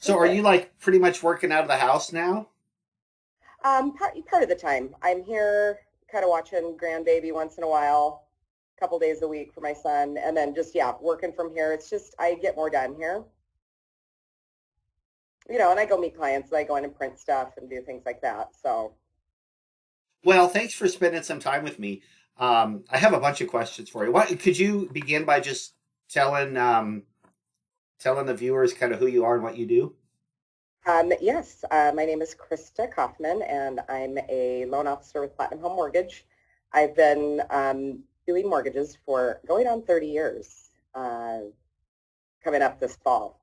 So are you like pretty much working out of the house now? Part of the time. I'm here kind of watching grandbaby once in a while, a couple days a week for my son, and then just, yeah, working from here. It's just, I get more done here, and I go meet clients, and I go in and print stuff and do things like that. So, Well, thanks for spending some time with me. I have a bunch of questions for you. What could you begin by just telling telling the viewers kind of who you are and what you do? yes, my name is Krista Kaufman, and I'm a loan officer with Platinum Home Mortgage. I've been doing mortgages for going on 30 years, coming up this fall.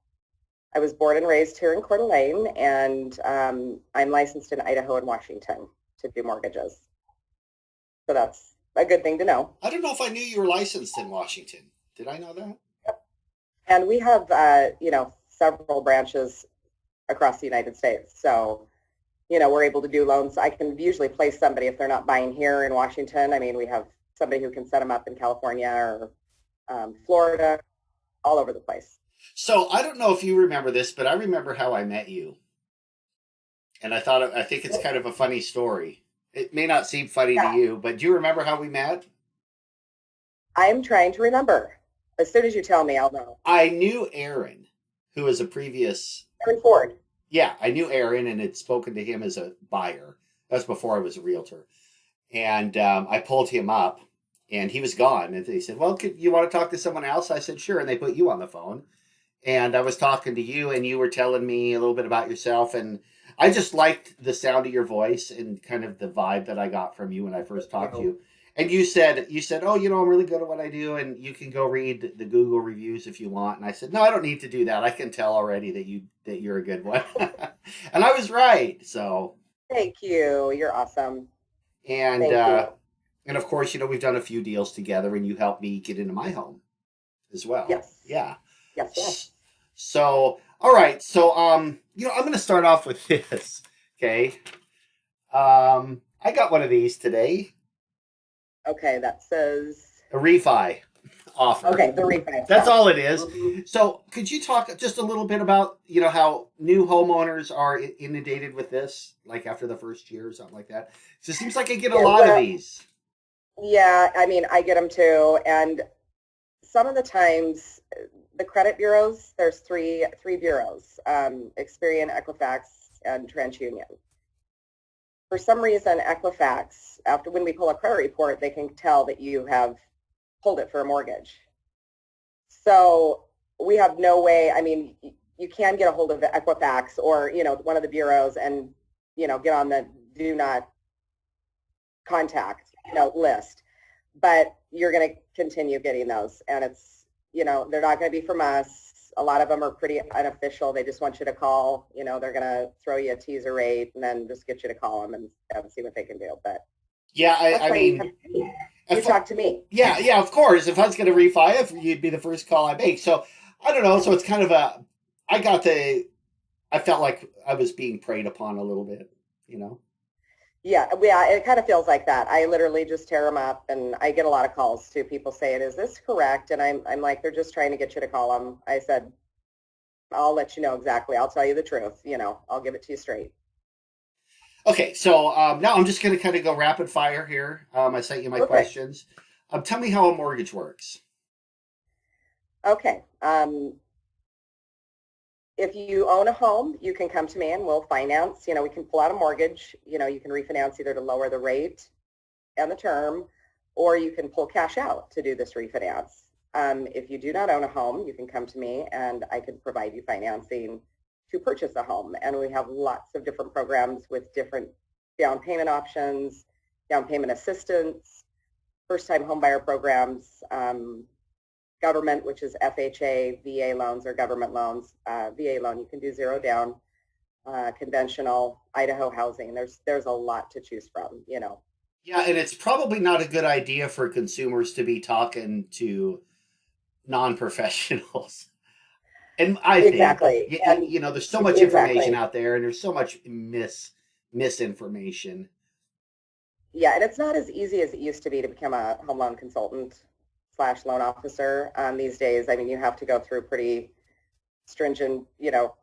I was born and raised here in Coeur d'Alene, and I'm licensed in Idaho and Washington to do mortgages. So that's a good thing to know. I don't know if I knew you were licensed in Washington. Did I know that? And we have, several branches across the United States. So, we're able to do loans. I can usually place somebody if they're not buying here in Washington. I mean, we have somebody who can set them up in California or Florida, all over the place. So I don't know if you remember this, but I remember how I met you, and I think it's kind of a funny story. It may not seem funny to Yeah, you, but do you remember how we met? I'm trying to remember. As soon as you tell me, I'll know. I knew Aaron, who was a previous. Aaron Ford. Yeah, I knew Aaron and had spoken to him as a buyer. That was before I was a realtor. And I pulled him up, and he was gone. And they said, "Well, you want to talk to someone else?" I said, "Sure." And they put you on the phone. And I was talking to you, and you were telling me a little bit about yourself. And I just liked the sound of your voice and kind of the vibe that I got from you when I first talked to you. And you said, "Oh, I'm really good at what I do, and you can go read the Google reviews if you want." And I said, "No, I don't need to do that. I can tell already that you're a good one." And I was right. So, Thank you. You're awesome. and Thank uh, you. and of course, we've done a few deals together, and you helped me get into my home as well. Yes. Yeah. Yes, yes. So, all right. So, I'm going to start off with this. Okay. I got one of these today. Okay, that says, A refi offer. okay, the refi That's stuff. all it is. Mhm. So, could you talk just a little bit about, how new homeowners are inundated with this, like after the first year or something like that? So, it seems like I get a Yeah, lot of well, these. yeah, I mean, I get them too. And some of the times, the credit bureaus, there's three bureaus, Experian, Equifax, and TransUnion. For some reason, Equifax, after when we pull a credit report, they can tell that you have pulled it for a mortgage. So we have no way. I mean, you can get a hold of the Equifax or one of the bureaus and get on the do not contact list, but you're going to continue getting those, and it's they're not going to be from us. A lot of them are pretty unofficial. They just want you to call. They're going to throw you a teaser rate and then just get you to call them and see what they can do. But Yeah, that's I why you mean, come to me. You if, talk to me. yeah, yeah, of course. If I was going to refi, if you'd be the first call I make. So, I don't know. So, it's kind of I got I felt like I was being preyed upon a little bit, you know? Yeah, it kind of feels like that. I literally just tear them up, and I get a lot of calls to people saying, "Is this correct?" And I'm like, "They're just trying to get you to call them." I said, "I'll let you know exactly. I'll tell you the truth. I'll give it to you straight." Okay, so now I'm just going to kind of go rapid fire here. I sent you my Perfect. questions. Tell me how a mortgage works. Okay. If you own a home, you can come to me and we'll finance. We can pull out a mortgage. You can refinance either to lower the rate and the term, or you can pull cash out to do this refinance. If you do not own a home, you can come to me and I can provide you financing to purchase a home. And we have lots of different programs with different down payment options, down payment assistance, first-time homebuyer programs, government, which is FHA, VA loans or government loans. VA loan, you can do zero down, conventional, Idaho housing. There's a lot to choose from. Yeah, and it's probably not a good idea for consumers to be talking to non-professionals. And I think, Exactly. And there's so much information exactly. out there, and there's so much misinformation. Yeah, and it's not as easy as it used to be to become a home loan consultant slash loan officer these days. I mean, you have to go through pretty stringent,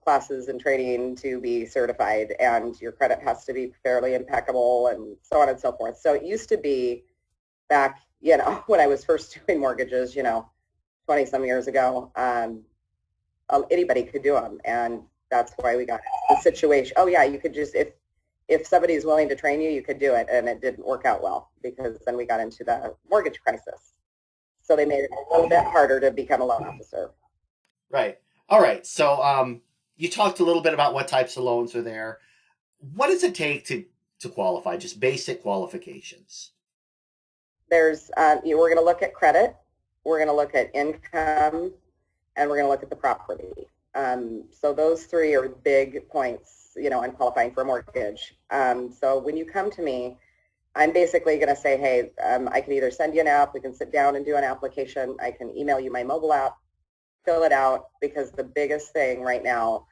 classes and training to be certified, and your credit has to be fairly impeccable, and so on and so forth. So it used to be back, when I was first doing mortgages, 20 some years ago, anybody could do them. And that's why we got the situation. Oh yeah, you could just, if somebody's willing to train you, you could do it. And it didn't work out well, because then we got into the mortgage crisis. So they made it a little bit harder to become a loan officer. Right. All right. So you talked a little bit about what types of loans are there. What does it take to qualify? Just basic qualifications. We're going to look at credit, we're going to look at income, and we're going to look at the property. So those three are big points, on qualifying for a mortgage. So when you come to me, I'm basically going to say, hey, I can either send you an app, we can sit down and do an application, I can email you my mobile app, fill it out, because the biggest thing right now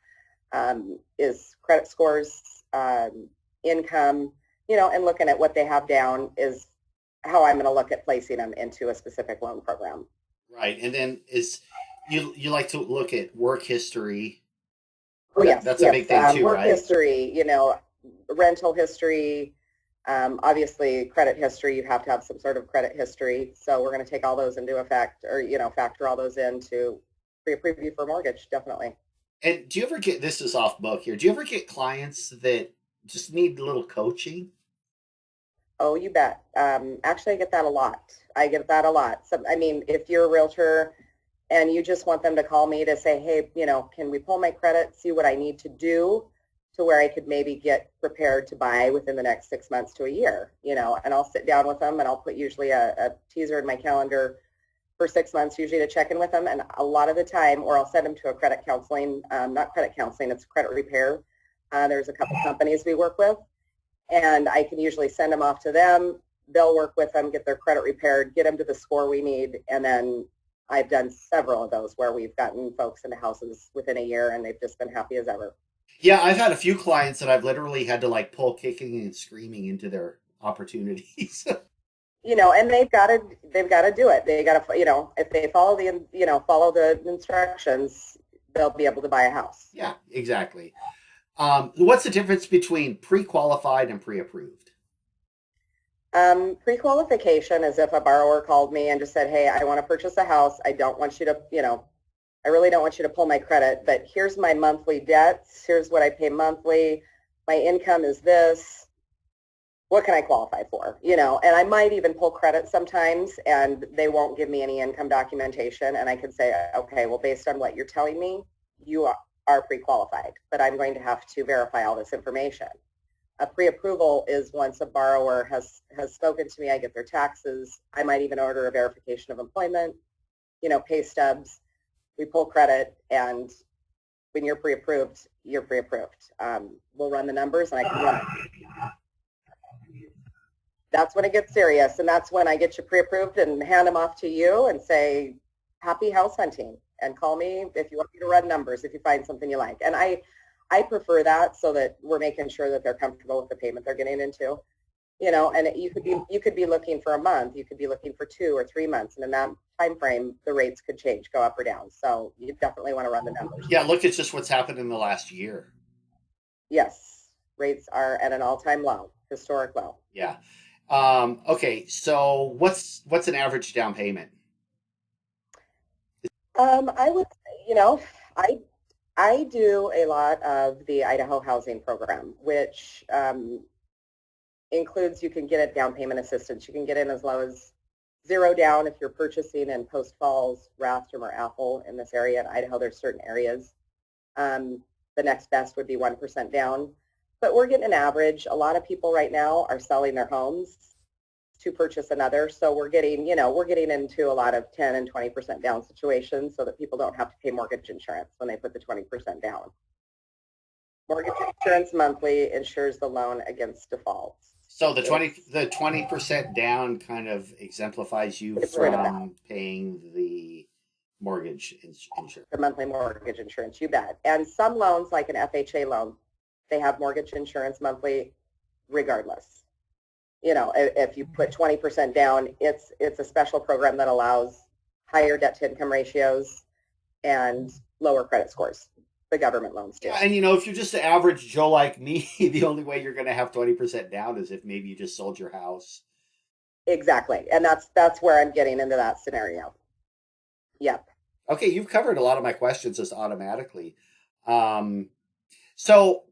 is credit scores, income, and looking at what they have down is how I'm going to look at placing them into a specific loan program. Right. And then you like to look at work history. Oh, yes. That's a big thing too, work right? history, rental history, obviously credit history. You have to have some sort of credit history. So we're going to take all those into effect, or, factor all those in to pre-approve you for a mortgage, definitely. And do you ever get, this is off book here, do you ever get clients that just need a little coaching? Oh, you bet. Actually, I get that a lot. So, if you're a realtor and you just want them to call me to say, hey, can we pull my credit, see what I need to do to where I could maybe get prepared to buy within the next 6 months to a year, and I'll sit down with them and I'll put usually a teaser in my calendar for 6 months, usually to check in with them. And a lot of the time, or I'll send them to a credit counseling, not credit counseling, it's credit repair. There's a couple companies we work with, and I can usually send them off to them. They'll work with them, get their credit repaired, get them to the score we need, and then I've done several of those where we've gotten folks into houses within a year, and they've just been happy as ever. Yeah, I've had a few clients that I've literally had to pull kicking and screaming into their opportunities. And they've got to do it. They got to, if they follow the instructions, they'll be able to buy a house. Yeah, exactly. What's the difference between pre-qualified and pre-approved? Pre-qualification is if a borrower called me and just said, hey, I want to purchase a house. I don't want you to, I really don't want you to pull my credit, but here's my monthly debts. Here's what I pay monthly. My income is this. What can I qualify for? And I might even pull credit sometimes, and they won't give me any income documentation. And I can say, okay, well, based on what you're telling me, you are pre-qualified, but I'm going to have to verify all this information. A pre-approval is once a borrower has spoken to me, I get their taxes. I might even order a verification of employment, pay stubs. We pull credit, and when you're pre-approved, you're pre-approved. We'll run the numbers, and I can run it. That's when it gets serious, and that's when I get you pre-approved and hand them off to you and say, happy house hunting, and call me if you want me to run numbers, if you find something you like. And I prefer that, so that we're making sure that they're comfortable with the payment they're getting into. And you could be looking for a month, you could be looking for 2 or 3 months, and in that time frame, the rates could change, go up or down. So you definitely want to run the numbers. Yeah, look at just what's happened in the last year. Yes, rates are at an all-time low, historic low. Yeah. Okay, so what's an average down payment? I would, I do a lot of the Idaho housing program, which includes, you can get a down payment assistance. You can get in as low as 0 down if you're purchasing in Post Falls, Rathdrum, or Apple in this area. In Idaho, there's certain areas. The next best would be 1% down. But we're getting an average. A lot of people right now are selling their homes to purchase another. So we're getting into a lot of 10 and 20% down situations, so that people don't have to pay mortgage insurance when they put the 20% down. Mortgage insurance monthly insures the loan against defaults. So the 20% down kind of exemplifies you from paying the mortgage insurance. The monthly mortgage insurance, you bet. And some loans, like an FHA loan, they have mortgage insurance monthly regardless. If you put 20% down, it's a special program that allows higher debt to income ratios, and lower credit scores. The government loans do. Yeah, and if you're just an average Joe like me, the only way you're going to have 20% down is if maybe you just sold your house. Exactly. And that's where I'm getting into that scenario. Yep. Okay, you've covered a lot of my questions just automatically. Um, so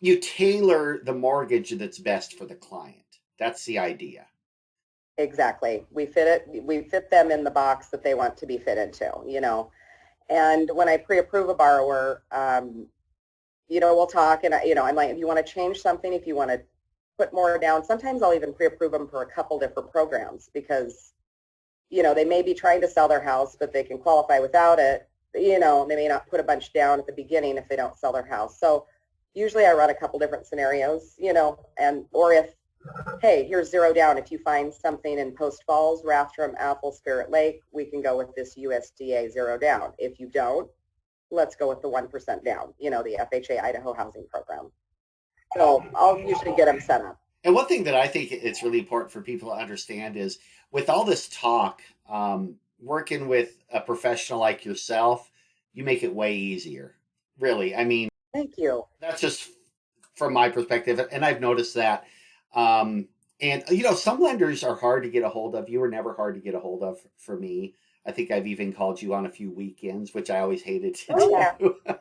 you tailor the mortgage that's best for the client. That's the idea. Exactly. We fit them in the box that they want to be fit into. And when I pre-approve a borrower, we'll talk and, I'm like, if you want to change something, if you want to put more down, sometimes I'll even pre-approve them for a couple different programs because, they may be trying to sell their house, but they can qualify without it. They may not put a bunch down at the beginning if they don't sell their house. So usually I run a couple different scenarios, or if, hey, here's 0 down. If you find something in Post Falls, Rathdrum, Apple, Spirit Lake, we can go with this USDA 0 down. If you don't, let's go with the 1% down, the FHA Idaho housing program. So I'll usually get them set up. And one thing that I think it's really important for people to understand is with all this talk, working with a professional like yourself, you make it way easier. Really. I mean, thank you. That's just from my perspective. And I've noticed that. And, some lenders are hard to get a hold of. You were never hard to get a hold of for me. I think I've even called you on a few weekends, which I always hated to do. Yeah.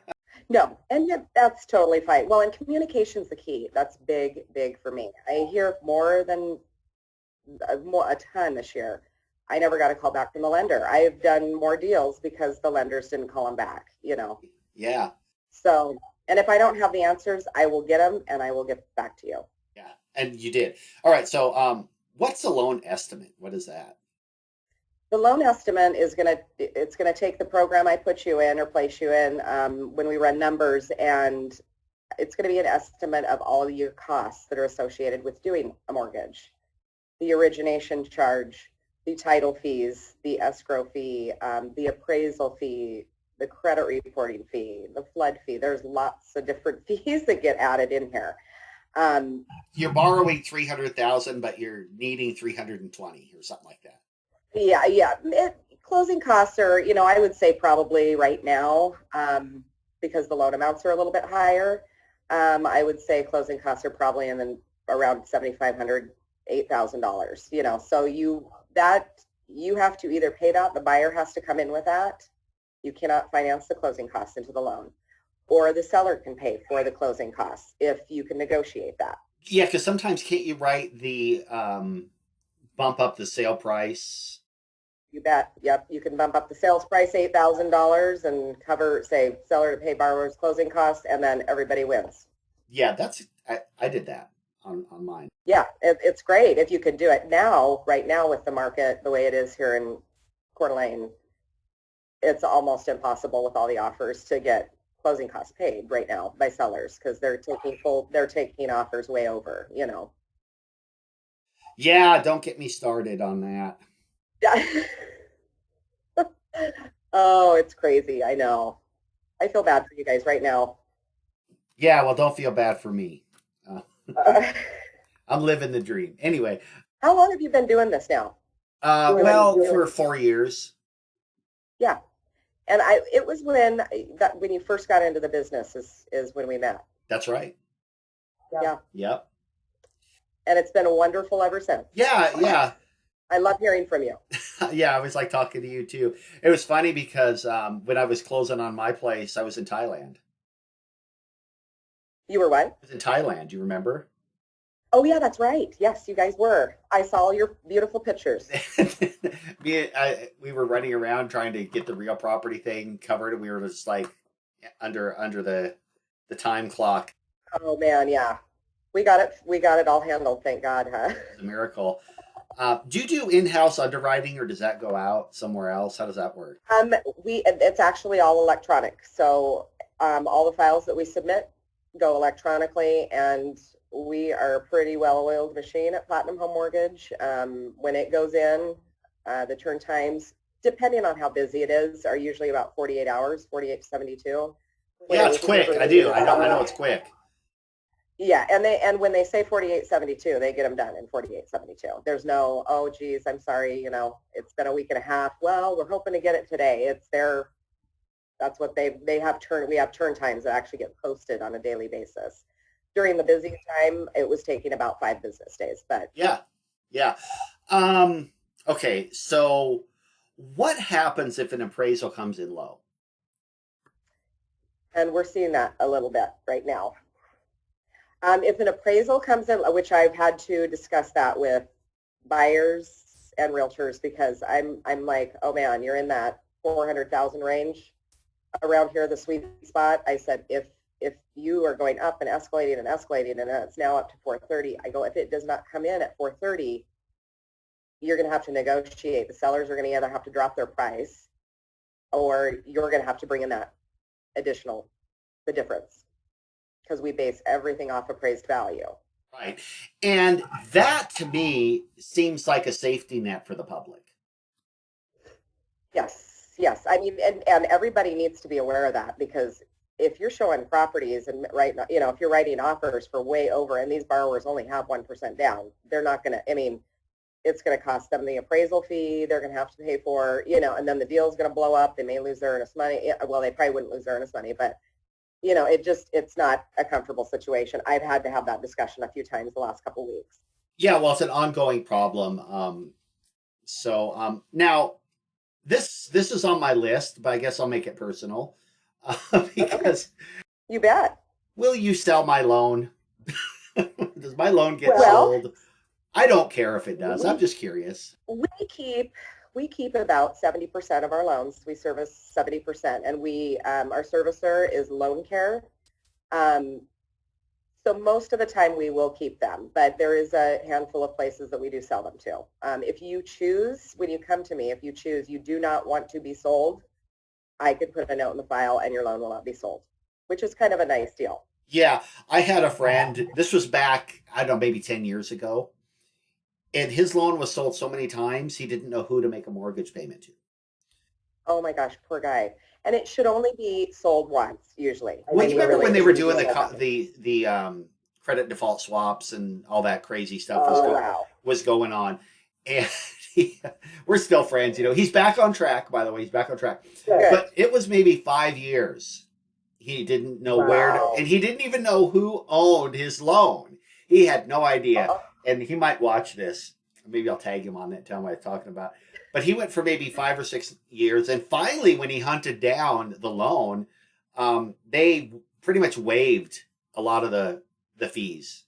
No, and yet that's totally fine. Well, and communication's the key. That's big, big for me. I hear more than a ton this year. I never got a call back from the lender. I've done more deals because the lenders didn't call them back, Yeah. So, and if I don't have the answers, I will get them and I will get back to you. Yeah, and you did. All right, so what's the loan estimate? What is that? The loan estimate is it's gonna take the program I put you in or place you in when we run numbers, and it's gonna be an estimate of all of your costs that are associated with doing a mortgage. The origination charge, the title fees, the escrow fee, the appraisal fee, the credit reporting fee, the flood fee. There's lots of different fees that get added in here. You're borrowing 300,000, but you're needing 320 or something like that. Yeah. Closing costs are, I would say probably right now, because the loan amounts are a little bit higher, I would say closing costs are probably around $7,500, $8,000. So you have to either pay that, the buyer has to come in with that. You cannot finance the closing costs into the loan, or the seller can pay for the closing costs if you can negotiate that. Yeah, because sometimes can't you write the bump up the sale price? You bet. Yep. You can bump up the sales price $8,000 and cover, say, seller to pay borrower's closing costs, and then everybody wins. Yeah, I did that on mine. Yeah, it's great if you could do it now. Right now, with the market the way it is here in Coeur d'Alene, it's almost impossible with all the offers to get closing costs paid right now by sellers because they're taking offers way over. Yeah, don't get me started on that. Oh, it's crazy. I know. I feel bad for you guys right now. Yeah, well, don't feel bad for me. I'm living the dream. Anyway. How long have you been doing this now? For 4 years. Yeah. And it was when you first got into the business is when we met. That's right. Yeah. Yep. And it's been wonderful ever since. Yeah. I love hearing from you. Yeah, I was like talking to you too. It was funny because when I was closing on my place, I was in Thailand. You were what? I was in Thailand. Do you remember? Oh, yeah, that's right. Yes, you guys were. I saw your beautiful pictures. We were running around trying to get the real property thing covered, and we were just like under the time clock. Oh man, yeah. We got it all handled, thank God, huh? It's a miracle. Do you do in-house underwriting, or does that go out somewhere else? How does that work? It's actually all electronic. So all the files that we submit go electronically, and we are a pretty well-oiled machine at Platinum Home Mortgage. When it goes in, the turn times, depending on how busy it is, are usually about 48 hours, 48 to 72. Yeah, it's quick. I know it's quick. Yeah, and when they say 48.72, they get them done in 48.72. There's no, oh geez, I'm sorry, it's been a week and a half. Well, we're hoping to get it today. It's That's what they have we have turn times that actually get posted on a daily basis. During the busy time, it was taking about 5 business days, but Yeah. Yeah. Um, okay. So what happens if an appraisal comes in low? and we're seeing that a little bit right now. If an appraisal comes in, which I've had to discuss that with buyers and realtors, because I'm like, oh man, you're in that 400,000 range around here, the sweet spot. I said, if you are going up and escalating and it's now up to 430, I go, if it does not come in at 430, you're going to have to negotiate. The sellers are going to either have to drop their price, or you're going to have to bring in that additional, the difference, because we base everything off appraised value. Right. And that to me seems like a safety net for the public. Yes, yes. I mean, and everybody needs to be aware of that, because if you're showing properties and right now, if you're writing offers for way over, and these borrowers only have 1% down, they're not going to, I mean, it's going to cost them the appraisal fee. They're going to have to pay for, and then the deal is going to blow up. They may lose their earnest money. Well, they probably wouldn't lose their earnest money, but it's not a comfortable situation. I've had to have that discussion a few times the last couple of weeks. Yeah, well, it's an ongoing problem. Now this is on my list, but I guess I'll make it personal because You bet. will you sell my loan? Does my loan get Well, sold? I don't care if it does. I'm just curious. We keep about 70% of our loans. We service 70%, and our servicer is Loan Care. So most of the time we will keep them, but there is a handful of places that we do sell them to. If you choose, when you come to me, if you choose you do not want to be sold, I could put a note in the file and your loan will not be sold, which is kind of a nice deal. Yeah, I had a friend, this was back, I don't know, maybe 10 years ago, and his loan was sold so many times he didn't know who to make a mortgage payment to. Oh my gosh, poor guy. And it should only be sold once, usually. Well, you remember when they were doing the credit default swaps and all that crazy stuff wow. was going on, and we're still friends. He's back on track. By the way, he's back on track. Good. But it was maybe 5 years. He didn't know where to, and he didn't even know who owned his loan. He had no idea, and he might watch this. Maybe I'll tag him on it and tell him what I'm talking about. But he went for maybe 5 or 6 years, and finally, when he hunted down the loan, they pretty much waived a lot of the fees.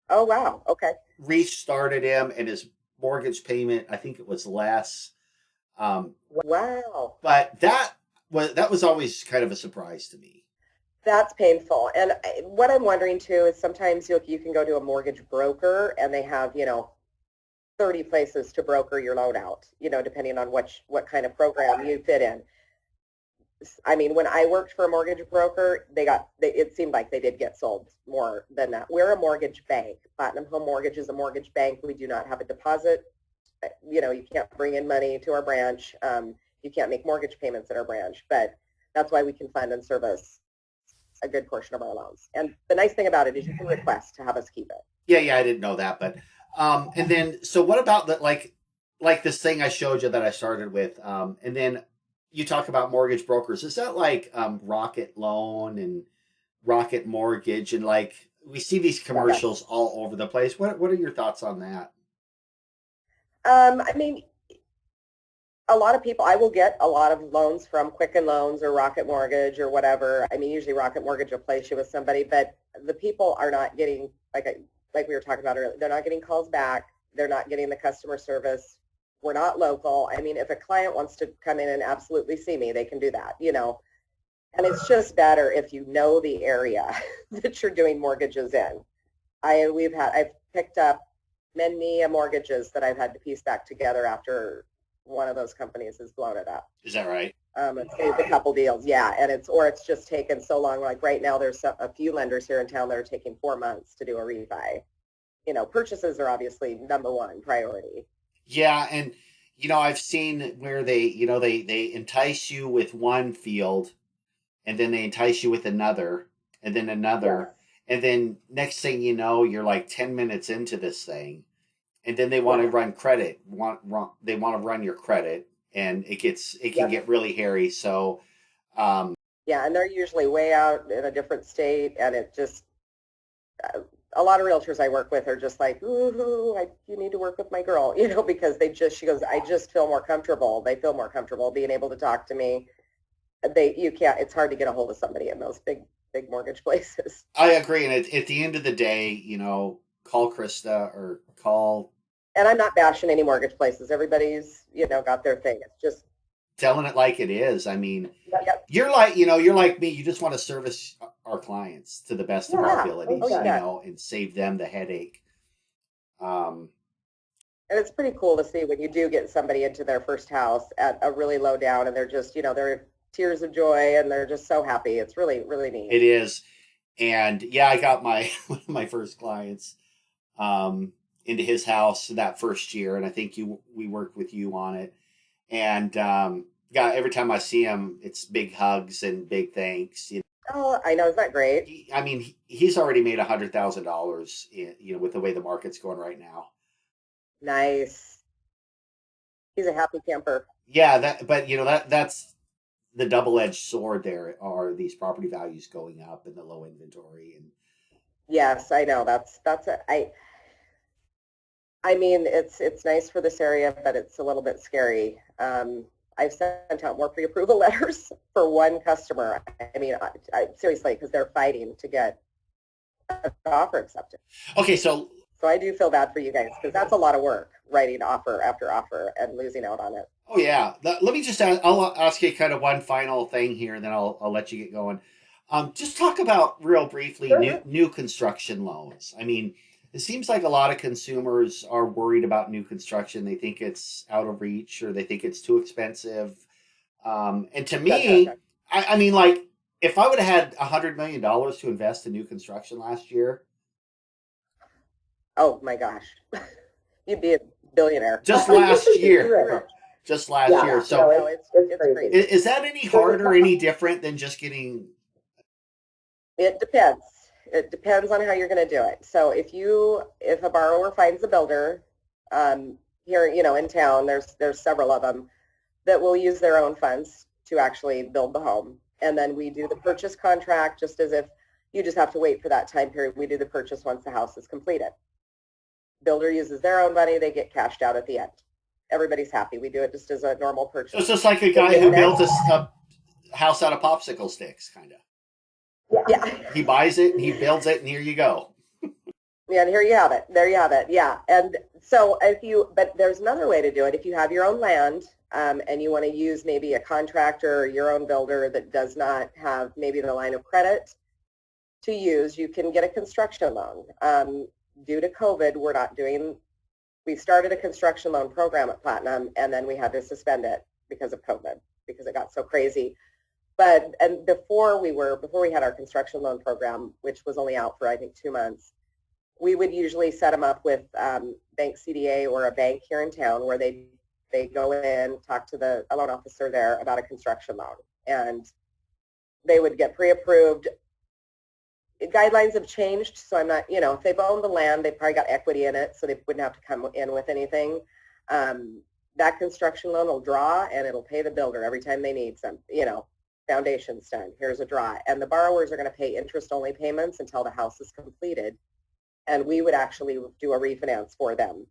Oh wow! Okay. Restarted him, and his mortgage payment, I think it was less. Wow. But that was always kind of a surprise to me. That's painful. And what I'm wondering too is sometimes you can go to a mortgage broker and they have 30 places to broker your loan out, depending on what kind of program you fit in. I mean, when I worked for a mortgage broker, it seemed like they did get sold more than that. We're a mortgage bank. Platinum Home Mortgage is a mortgage bank. We do not have a deposit. You can't bring in money to our branch. You can't make mortgage payments at our branch, but that's why we can fund and service a good portion of our loans. And the nice thing about it is you can request to have us keep it. Yeah, I didn't know that, but and then so what about that, like this thing I showed you that I started with, and then you talk about mortgage brokers. Is that like Rocket Loan and Rocket Mortgage, and like we see these commercials all over the place? What are your thoughts on that? I mean, a lot of people, I will get a lot of loans from Quicken Loans or Rocket Mortgage or whatever. I mean, usually Rocket Mortgage will place you with somebody, but the people are not getting, like we were talking about earlier, they're not getting calls back. They're not getting the customer service. We're not local. I mean, if a client wants to come in and absolutely see me, they can do that, and it's just better if you know the area that you're doing mortgages in. I've picked up many mortgages that I've had to piece back together after one of those companies has blown it up. Is that right? It's saved a couple deals, yeah, and it's just taken so long. Like right now, there's a few lenders here in town that are taking 4 months to do a refi. Purchases are obviously number one priority. Yeah, and I've seen where they entice you with one field, and then they entice you with another, and then another, and then next thing you know, you're like 10 minutes into this thing, and then they want to run credit. They want to run your credit, and it can get really hairy. So, Yeah, and they're usually way out in a different state, and it just a lot of realtors I work with are just like, ooh, you need to work with my girl, because she goes, I just feel more comfortable. They feel more comfortable being able to talk to me. You can't, it's hard to get a hold of somebody in those big mortgage places. I agree. And at the end of the day, call Krista or call. And I'm not bashing any mortgage places. Everybody's, got their thing. It's just telling it like it is. I mean, yep. you're like me. You just want to service our clients to the best of our abilities, and save them the headache. And it's pretty cool to see when you do get somebody into their first house at a really low down, and they're just, they're tears of joy, and they're just so happy. It's really, really neat. It is. And yeah, I got one of my first clients into his house that first year, and I think we worked with you on it. And every time I see him, it's big hugs and big thanks. Oh, I know. Isn't that great? He's already made $100,000, with the way the market's going right now. Nice. He's a happy camper. Yeah, that's the double-edged sword. There are these property values going up and the low inventory. And yes, I know. I mean, it's nice for this area, but it's a little bit scary. I've sent out more pre-approval letters for one customer. I mean, I seriously, because they're fighting to get an offer accepted. Okay, so I do feel bad for you guys, because that's a lot of work, writing offer after offer and losing out on it. Oh yeah. Let me just I'll ask you kind of one final thing here, and then I'll let you get going. Just talk about real briefly new construction loans. I mean, it seems like a lot of consumers are worried about new construction. They think it's out of reach, or they think it's too expensive. And to me, I mean, like, if I would have had $100 million to invest in new construction last year. Oh my gosh. You'd be a billionaire. Just last year. Just last year. So it's crazy. Is that any harder, any different than just getting? It depends. It depends on how you're going to do it. So if a borrower finds a builder here, in town, there's several of them that will use their own funds to actually build the home. And then we do the purchase contract, just as if you just have to wait for that time period. We do the purchase once the house is completed. Builder uses their own money. They get cashed out at the end. Everybody's happy. We do it just as a normal purchase. So it's just like a guy who built a house out of popsicle sticks, kind of. Yeah. He buys it and he builds it, and here you go. Yeah, and here you have it. There you have it. Yeah. And so but there's another way to do it. If you have your own land and you want to use maybe a contractor or your own builder that does not have maybe the line of credit to use, you can get a construction loan. Due to COVID, we started a construction loan program at Platinum, and then we had to suspend it because of COVID, because it got so crazy. And before we had our construction loan program, which was only out for, I think, 2 months, we would usually set them up with bank CDA or a bank here in town, where they go in, talk to a loan officer there about a construction loan, and they would get pre-approved. Guidelines have changed, so I'm not, if they've owned the land, they probably got equity in it, so they wouldn't have to come in with anything. That construction loan will draw, and it'll pay the builder every time they need some, foundation's done, here's a draw. And the borrowers are going to pay interest-only payments until the house is completed. And we would actually do a refinance for them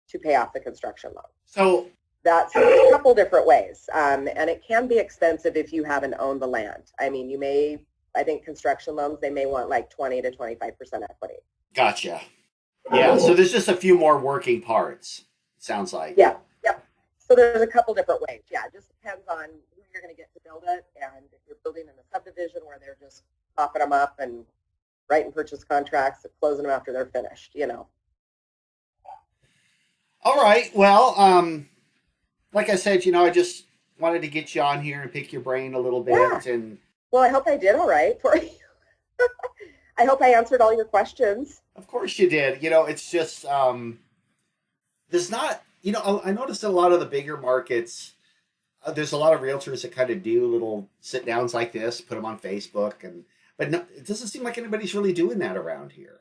to pay off the construction loan. So that's a couple different ways. And it can be expensive if you haven't owned the land. I mean, I think construction loans, they may want like 20 to 25% equity. Gotcha. Yeah, so there's just a few more working parts, it sounds like. Yeah, yep. So there's a couple different ways. Yeah, it just depends on who you're going to get to build it. And if you're building in a subdivision where they're just popping them up and writing purchase contracts and closing them after they're finished, All right. Well, like I said, I just wanted to get you on here and pick your brain a little bit. Yeah. And well, I hope I did all right for you. I hope I answered all your questions. Of course you did. It's just, there's not, I noticed in a lot of the bigger markets, there's a lot of realtors that kind of do little sit downs like this, put them on Facebook, but no, it doesn't seem like anybody's really doing that around here.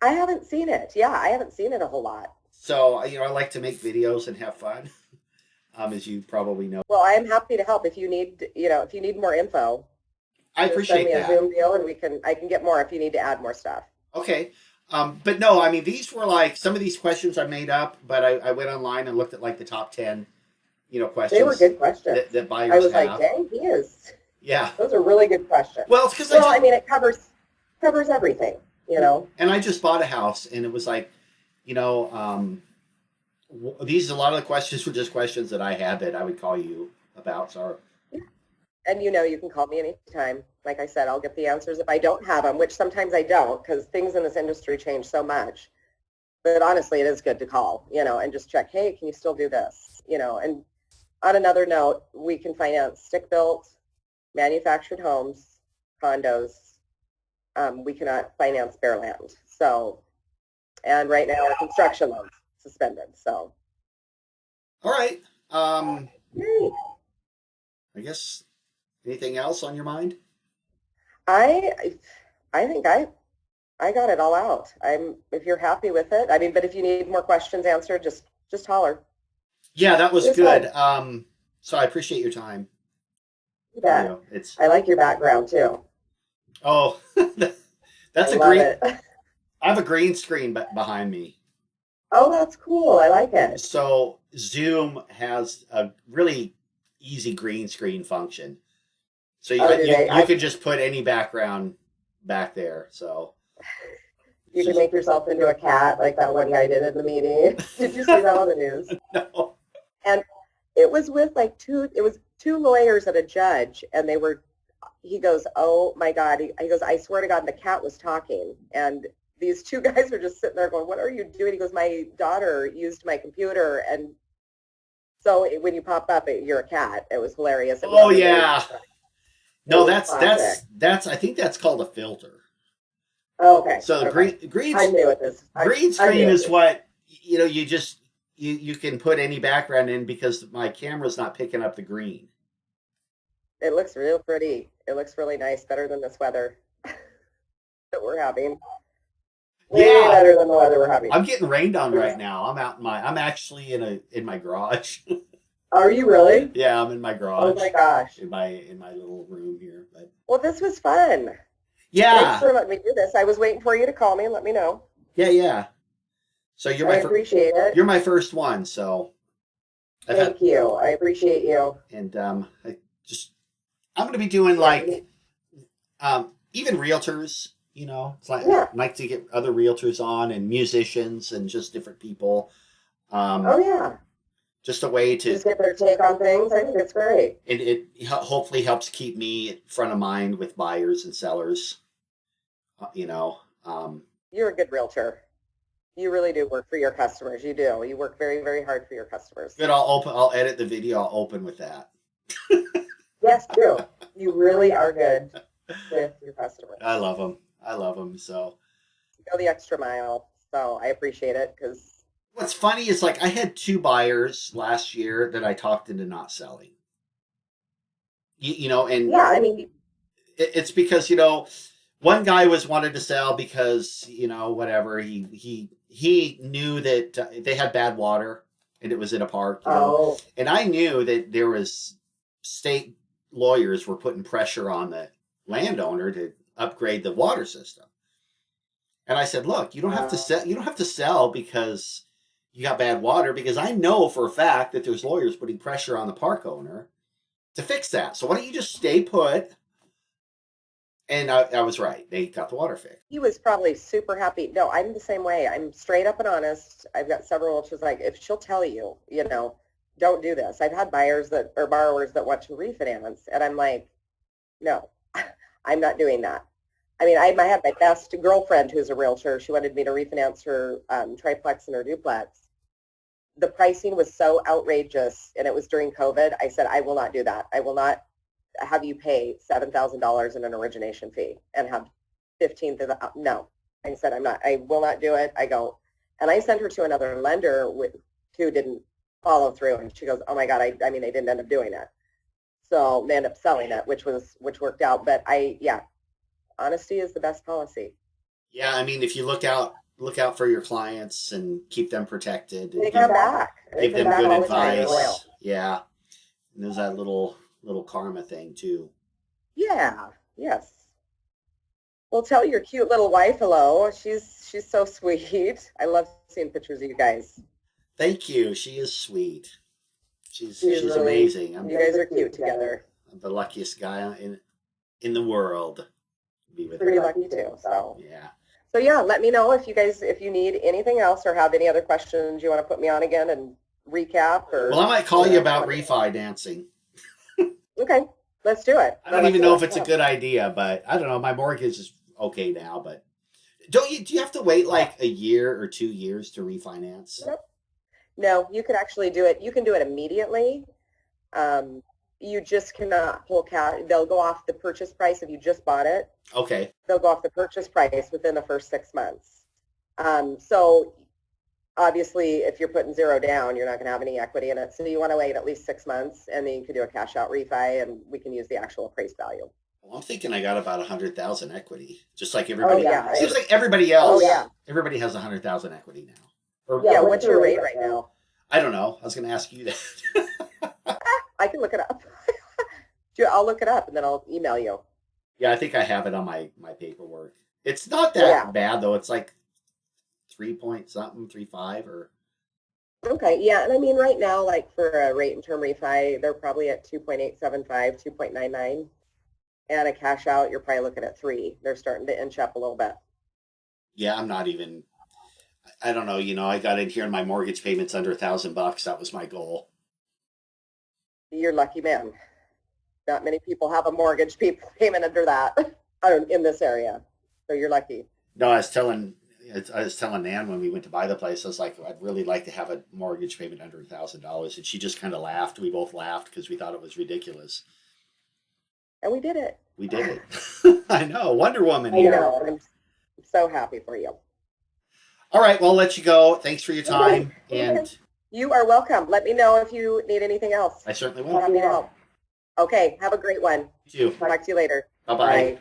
I haven't seen it. Yeah, I haven't seen it a whole lot. So, I like to make videos and have fun. as you probably know. Well, I am happy to help if you need, if you need more info. I Just send appreciate me a that. Zoom deal, and I can get more if you need to add more stuff. Okay. But no, I mean, these were like, some of these questions I made up, but I went online and looked at like the top 10, They were questions good questions. that I buyers was like, have. dang, he is. Yeah. Those are really good questions. Well, it's because Well, I mean, it covers everything, and I just bought a house, and it was like, these, a lot of the questions were just questions that I had that I would call you about. So, And you can call me anytime. Like I said, I'll get the answers if I don't have them, which sometimes I don't, because things in this industry change so much. But honestly, it is good to call, and just check, hey, can you still do this? And on another note, we can finance stick-built, manufactured homes, condos. We cannot finance bare land. So, and right now our construction loans suspended. So, all right. yay. I guess anything else on your mind? I think I got it all out. If you're happy with it, I mean, but if you need more questions answered, just holler. Yeah, that was It's good. fun. So I appreciate your time. You bet. It's I like your background too. oh, that's I a love green. it. I have a green screen behind me. Oh, that's cool. I like it. So Zoom has a really easy green screen function. So Oh, do they? you could just put any background back there. So You can make yourself into a cat like that one guy did in the meeting. Did you see that on the news? no. And it was with two lawyers and a judge, and he goes, oh my God. He goes, I swear to God, the cat was talking. And these two guys are just sitting there going, what are you doing? He goes, my daughter used my computer. And so when you pop up, you're a cat. It was hilarious. Oh yeah. No, that's I think that's called a filter. Oh, okay. So okay. I'm new at this. Green screen is what you just you can put any background in because my camera's not picking up the green. It looks real pretty. It looks really nice, better than this weather that we're having. Way better than the weather we're having. I'm getting rained on right now. I'm actually in my garage. Are you really? Yeah, I'm in my garage. Oh my gosh. In my little room here. But well, this was fun. Yeah. Thanks for letting me do this. I was waiting for you to call me and let me know. Yeah. So I appreciate it. You're my first one, so thank you. I appreciate you. And I'm going to be doing like even realtors. It's like to get other realtors on and musicians and just different people. Oh yeah. Just a way to just get their take on things. I think it's great. It hopefully helps keep me front of mind with buyers and sellers. You're a good realtor. You really do work for your customers. You do. You work very, very hard for your customers. Good. I'll edit the video. I'll open with that. Yes, do. You really are good with your customers. I love them. So go the extra mile. So I appreciate it because. What's funny is like I had 2 buyers last year that I talked into not selling. And yeah, I mean, it's because one guy wanted to sell because whatever he knew that they had bad water and it was in a park. And I knew that there was state lawyers were putting pressure on the landowner to upgrade the water system. And I said, look, you don't have to sell. You don't have to sell because you got bad water, because I know for a fact that there's lawyers putting pressure on the park owner to fix that. So why don't you just stay put? And I was right. They got the water fixed. He was probably super happy. No, I'm the same way. I'm straight up and honest. I've got several, which is like, if she'll tell you, don't do this. I've had borrowers that want to refinance, and I'm like, no, I'm not doing that. I mean, I had my best girlfriend who's a realtor. She wanted me to refinance her triplex and her duplex. The pricing was so outrageous, and it was during COVID. I said, I will not do that. I will not have you pay $7,000 in an origination fee and have 15th of the, no. I said, I will not do it. And I sent her to another lender who didn't follow through. And she goes, oh my God, I mean, they didn't end up doing it. So they ended up selling it, which worked out. But honesty is the best policy. Yeah. I mean, if you look out look out for your clients and keep them protected. And They come back. give They them come good back all the time. They're advice. loyal. Yeah. And there's that little karma thing too. Yeah. Yes. Well, tell your cute little wife hello. She's so sweet. I love seeing pictures of you guys. Thank you. She is sweet. She's really- amazing. You guys are cute together. I'm the luckiest guy in the world to be with Pretty her. lucky too. Yeah. So yeah, let me know if you need anything else or have any other questions you want to put me on again and recap or. Well, I might call you about refinancing. Okay, let's do it. I don't even know if it's a good idea, but I don't know. My mortgage is okay now, but do you have to wait like a year or 2 years to refinance? Nope. No, you could actually do it. You can do it immediately. You just cannot pull cash. They'll go off the purchase price if you just bought it. Okay. They'll go off the purchase price within the first 6 months. So obviously, if you're putting zero down, you're not going to have any equity in it. So you want to wait at least 6 months, and then you can do a cash out refi, and we can use the actual appraised value. Well, I'm thinking I got about 100,000 equity, just like everybody. Oh, yeah. Seems like everybody else. Oh, yeah. Everybody has 100,000 equity now. Or, Yeah, what's your rate right now? I don't know. I was going to ask you that. I can look it up. I'll look it up and then I'll email you. Yeah, I think I have it on my paperwork. It's not that bad though. It's like 3.something, 3.5 or. Okay, yeah, and I mean right now, like for a rate and term refi, they're probably at 2.875, 2.99, and a cash out, you're probably looking at 3. They're starting to inch up a little bit. Yeah, I'm not even. I don't know. I got in here and my mortgage payment's under $1,000. That was my goal. You're lucky man. Not many people have a mortgage payment under that in this area, so you're lucky. No, I was telling Nan when we went to buy the place, I was like, I'd really like to have a mortgage payment under $1,000, and she just kind of laughed. We both laughed because we thought it was ridiculous. And we did it. We did it. I know, Wonder Woman here. I know. I'm so happy for you. All right, well, I'll let you go. Thanks for your time, and you are welcome. Let me know if you need anything else. I certainly will. Happy to help. Okay, have a great one. You too. Talk to you later. Bye-bye. Bye.